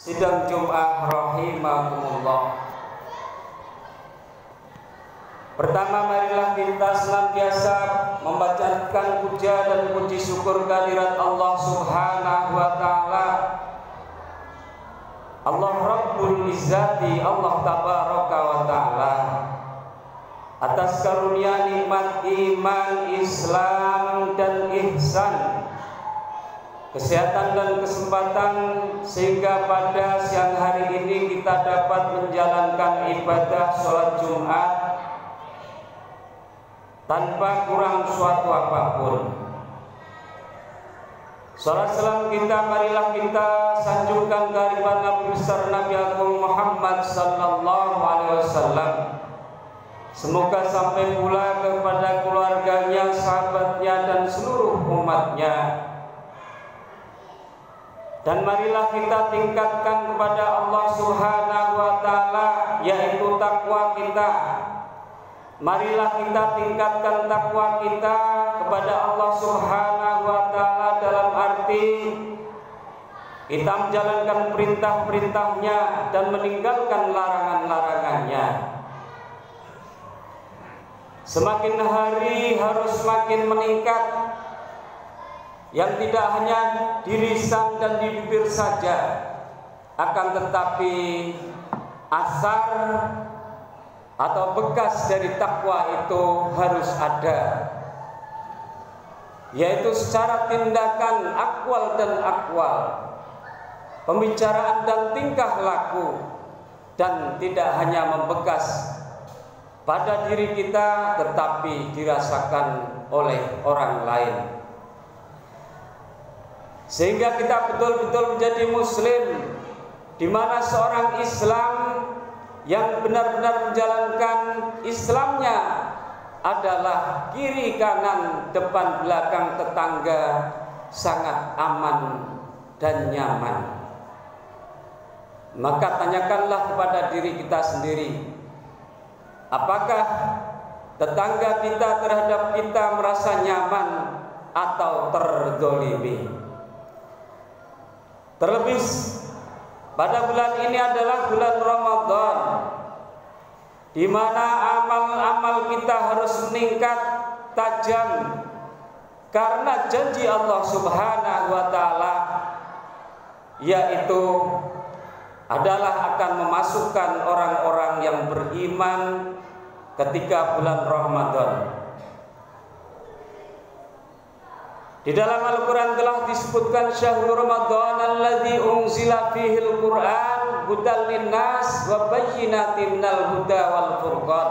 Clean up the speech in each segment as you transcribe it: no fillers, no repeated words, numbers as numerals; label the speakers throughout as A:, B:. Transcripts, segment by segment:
A: Sidang Jum'ah rahimakumullah. Pertama, marilah kita senantiasa membacakan puja dan puji syukur kehadirat Allah Subhanahu wa taala. Allah Rabbul Izzati, Allah Tabaraka wa taala, atas karunia nikmat iman, Islam dan ihsan, kesehatan dan kesempatan, sehingga pada siang hari ini kita dapat menjalankan ibadah sholat Jumat tanpa kurang suatu apapun. Salat salam kita marilah kita sanjungkan kehadirat Nabi besar Nabi Agung Muhammad sallallahu alaihi wasallam. Semoga sampai pula kepada keluarganya, sahabatnya dan seluruh umatnya. Dan marilah kita tingkatkan kepada Allah Subhanahu wa taala, yaitu takwa kita. Marilah kita tingkatkan takwa kita kepada Allah Subhanahu wa taala dalam arti kita menjalankan perintah-perintahnya dan meninggalkan larangan-larangannya. Semakin hari harus semakin meningkat, yang tidak hanya di lisan dan di bibir saja, akan tetapi asar atau bekas dari takwa itu harus ada, yaitu secara tindakan akwal dan akwal, pembicaraan dan tingkah laku, dan tidak hanya membekas pada diri kita tetapi dirasakan oleh orang lain, sehingga kita betul-betul menjadi muslim, di mana seorang Islam yang benar-benar menjalankan Islamnya adalah kiri kanan depan belakang tetangga sangat aman dan nyaman. Maka tanyakanlah kepada diri kita sendiri, apakah tetangga kita terhadap kita merasa nyaman atau terzalimi? Terlebih pada bulan ini adalah bulan Ramadan, di mana amal-amal kita harus meningkat tajam, karena janji Allah Subhanahu wa taala yaitu adalah akan memasukkan orang-orang yang beriman ketika bulan Ramadan. Di dalam Al-Quran telah disebutkan syahrul Ramadan alladzi unzila fihil Quran hudal linnas wa bayyinatin minal huda wal furqan.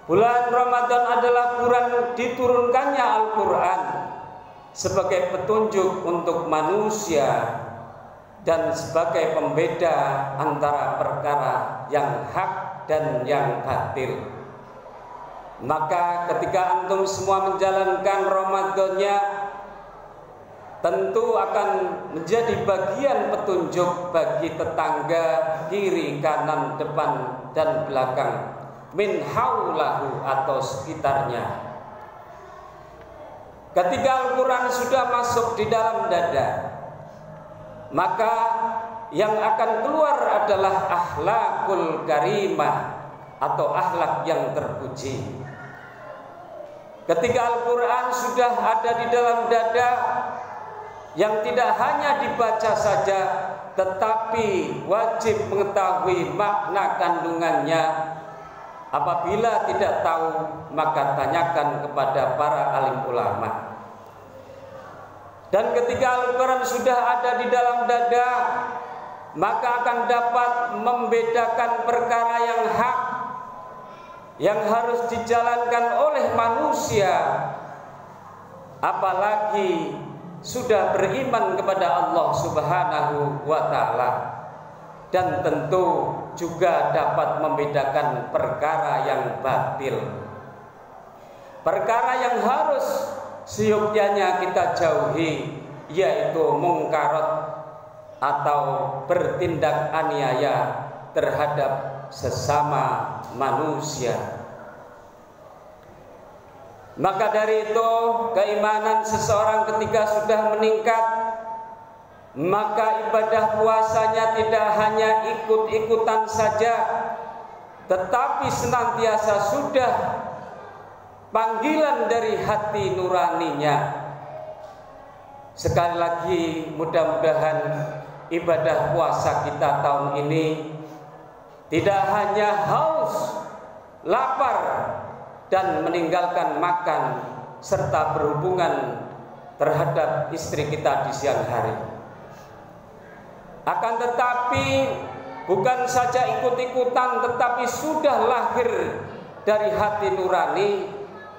A: Bulan Ramadan adalah bulan diturunkannya Al-Quran sebagai petunjuk untuk manusia dan sebagai pembeda antara perkara yang hak dan yang batil. Maka ketika antum semua menjalankan Ramadannya, tentu akan menjadi bagian petunjuk bagi tetangga kiri, kanan, depan dan belakang, min haulahu atau sekitarnya. Ketika Al-Quran sudah masuk di dalam dada, maka yang akan keluar adalah akhlakul karimah atau akhlak yang terpuji. Ketika Al-Quran sudah ada di dalam dada, yang tidak hanya dibaca saja tetapi wajib mengetahui makna kandungannya. Apabila tidak tahu, maka tanyakan kepada para alim ulama. Dan ketika Al-Quran sudah ada di dalam dada, maka akan dapat membedakan perkara yang hak, yang harus dijalankan oleh manusia, apalagi sudah beriman kepada Allah Subhanahu wa taala, dan tentu juga dapat membedakan perkara yang batil, perkara yang harus seyogyanya kita jauhi, yaitu mungkarat atau bertindak aniaya terhadap sesama manusia. Maka dari itu, keimanan seseorang ketika sudah meningkat, maka ibadah puasanya tidak hanya ikut-ikutan saja, tetapi senantiasa sudah panggilan dari hati nuraninya. Sekali lagi, mudah-mudahan ibadah puasa kita tahun ini tidak hanya haus, lapar, dan meninggalkan makan serta berhubungan terhadap istri kita di siang hari. Akan tetapi bukan saja ikut-ikutan, tetapi sudah lahir dari hati nurani,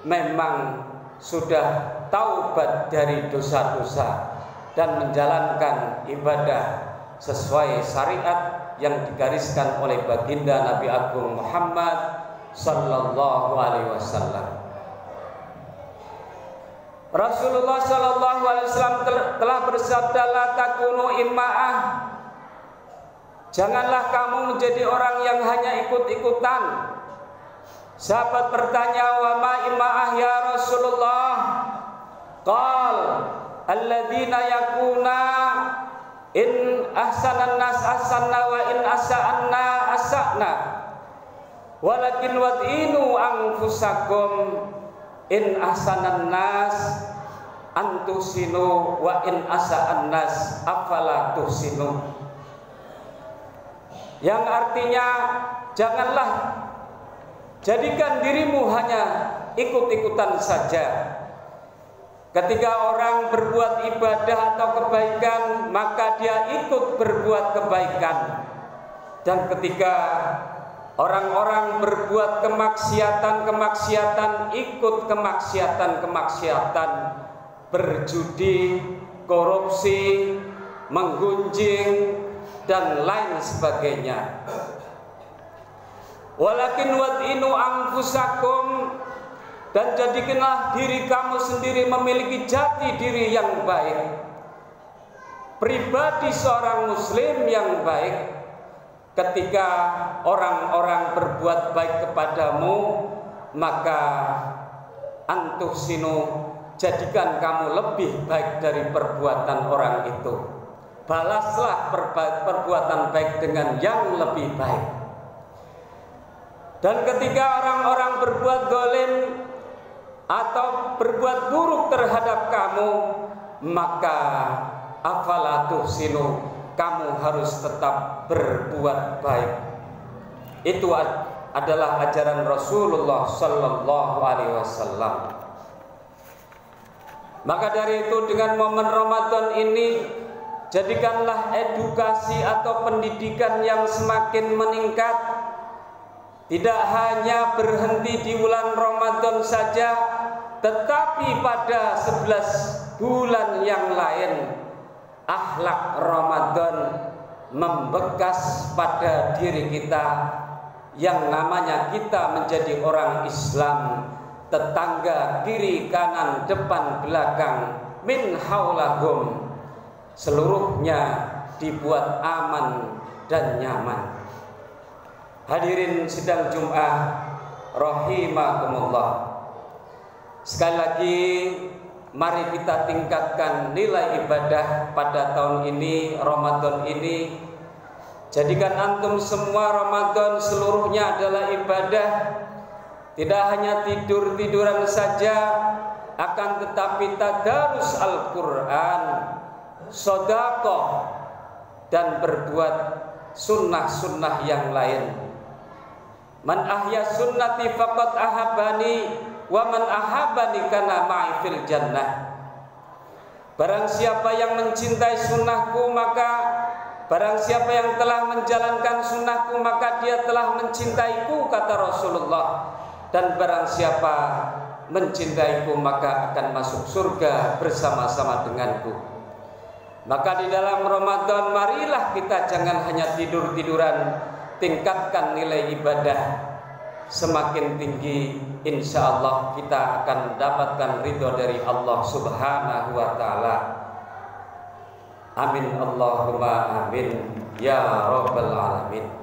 A: memang sudah taubat dari dosa-dosa dan menjalankan ibadah sesuai syariat yang digariskan oleh baginda Nabi Agung Muhammad sallallahu alaihi wasallam. Rasulullah sallallahu alaihi wasallam telah bersabda, la takunu imma'ah, janganlah kamu menjadi orang yang hanya ikut-ikutan. Sahabat bertanya, wa ma imma'ah ya Rasulullah? Qal alladzina yakuna in ahsanan nas ahsanna wa in asa'anna asa'na walakin wad'inu anfusakum in ahsanan nas antusinu wa in asa'an nas afala tuhsinu. Yang artinya, janganlah jadikan dirimu hanya ikut-ikutan saja. Ketika orang berbuat ibadah atau kebaikan, maka dia ikut berbuat kebaikan. Dan ketika orang-orang berbuat kemaksiatan, ikut kemaksiatan, berjudi, korupsi, menggunjing, dan lain sebagainya. Walakin wad'inu anfusakum, dan jadikanlah diri kamu sendiri memiliki jati diri yang baik, pribadi seorang muslim yang baik. Ketika orang-orang berbuat baik kepadamu, maka antusinu, jadikan kamu lebih baik dari perbuatan orang itu. Balaslah perbuatan baik dengan yang lebih baik. Dan ketika orang-orang berbuat zalim atau berbuat buruk terhadap kamu, maka afala tuhsinu, kamu harus tetap berbuat baik. Itu adalah ajaran Rasulullah sallallahu alaihi wasallam. Maka dari itu, dengan momen Ramadan ini, jadikanlah edukasi atau pendidikan yang semakin meningkat. Tidak hanya berhenti di bulan Ramadan saja, tetapi pada 11 bulan yang lain, akhlak Ramadan membekas pada diri kita, yang namanya kita menjadi orang Islam. Tetangga, kiri, kanan, depan, belakang, min haulahum, seluruhnya dibuat aman dan nyaman. Hadirin sidang Jum'ah rahimakumullah. Sekali lagi, mari kita tingkatkan nilai ibadah pada tahun ini, Ramadan ini. Jadikan antum semua Ramadan seluruhnya adalah ibadah. Tidak hanya tidur-tiduran saja, akan tetapi tadarus Al-Quran, sedekah, dan berbuat sunnah-sunnah yang lain. Man ahya sunnati faqad ahabani, wa man ahabani kana ma'i fil jannah. Barang siapa yang mencintai sunnahku, maka barang siapa yang telah menjalankan sunnahku, maka dia telah mencintaiku, kata Rasulullah. Dan barang siapa mencintaiku, maka akan masuk surga bersama-sama denganku. Maka di dalam Ramadan, marilah kita jangan hanya tidur-tiduran, tingkatkan nilai ibadah semakin tinggi. Insya Allah kita akan mendapatkan ridho dari Allah Subhanahu wa Ta'ala. Amin Allahumma amin ya Rabbal alamin.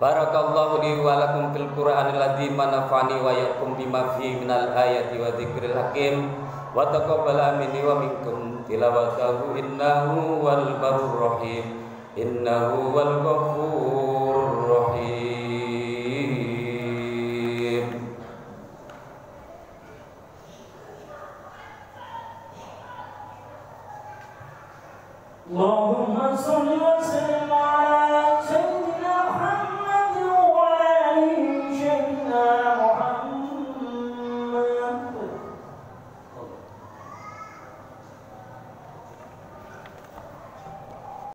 A: Barakallahu li wa lakum fil Qur'anil ladzi manafa'ani wa yakum bima fihi minal ayati wa dzikril hakim. wa taqabbal minni wa minkum tilawatahu innahu wal barur rahim innahu wal ghafurur rahim.
B: Allahumma shalli wa sallim ala